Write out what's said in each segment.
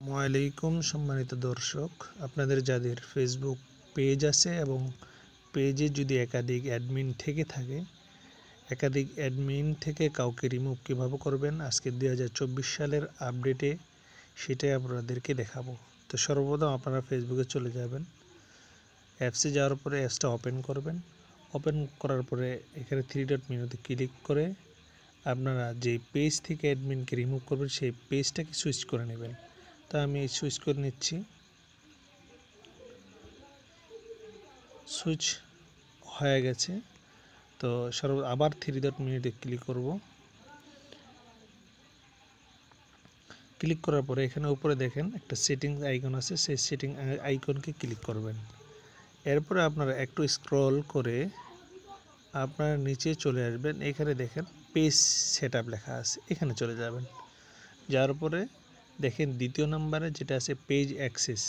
আসসালামুয়ালাইকুম সম্মানিত দর্শক, আপনাদের যাদের ফেসবুক পেজ আছে এবং পেজে যদি একাধিক অ্যাডমিন থেকে থাকে, একাধিক অ্যাডমিন থেকে কাউকে রিমুভ কীভাবে করবেন আজকে 2024 সালের আপডেটে সেটাই আপনাদেরকে দেখাবো। তো সর্বপ্রথম আপনারা ফেসবুকে চলে যাবেন, অ্যাপসে যাওয়ার পরে অ্যাপসটা ওপেন করবেন। ওপেন করার পরে এখানে 3 ডট মেনুতে ক্লিক করে আপনারা যে পেজ থেকে অ্যাডমিনকে রিমুভ করবেন সেই পেজটাকে সুইচ করে নেবেন। তা আমি সুইচ করে নিচ্ছি। সুইচ হয়ে গেছে। তো আবার 3 ডট মেনুতে ক্লিক করব। ক্লিক করার পরে এখানে উপরে দেখেন একটা সেটিং আইকন আছে, সেই সেটিং আইকনকে ক্লিক করবেন। এরপরে আপনারা একটু স্ক্রল করে আপনারা নিচে চলে আসবেন। এখানে দেখেন পেজ সেটআপ লেখা আছে, এখানে চলে যাবেন। যাওয়ার পরে দেখেন দ্বিতীয় নম্বরে যেটা আছে পেজ অ্যাক্সেস,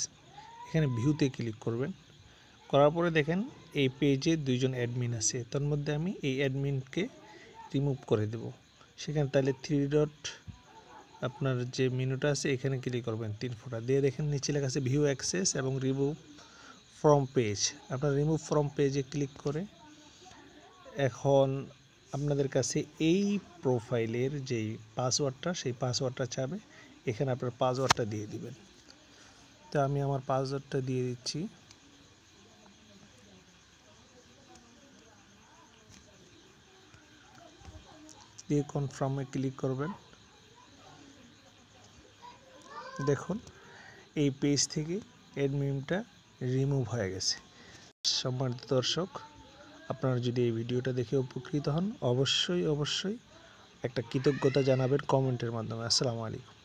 এখানে ভিউতে ক্লিক করবেন। করার পরে দেখেন এই পেজে 2 জন অ্যাডমিন আছে, তার মধ্যে আমি এই অ্যাডমিনকে রিমুভ করে দেব। সেখানে তাহলে 3 ডট আপনার যে মেনুটা আছে এখানে ক্লিক করবেন, 3 ফোঁটা দিয়ে দেখেন নিচে লেখা আছে ভিউ অ্যাক্সেস এবং রিমুভ ফ্রম পেজ। আপনার রিমুভ ফ্রম পেজে ক্লিক করে এখন আপনাদের কাছে এই প্রোফাইলের যেই পাসওয়ার্ডটা, সেই পাসওয়ার্ডটা চাবে। এখানে আপনার পাসওয়ার্ডটা দিয়ে দিবেন। তো আমি আমার পাসওয়ার্ডটা দিয়ে দিচ্ছি। দিয়ে কনফার্মে ক্লিক করবেন। দেখুন এই পেজ থেকে অ্যাডমিনটা রিমুভ হয়ে গেছে। সম্মানিত দর্শক, আপনারা যদি এই ভিডিওটা দেখে উপকৃত হন অবশ্যই একটা কৃতজ্ঞতা জানাবেন কমেন্টের মাধ্যমে। আসসালামু আলাইকুম।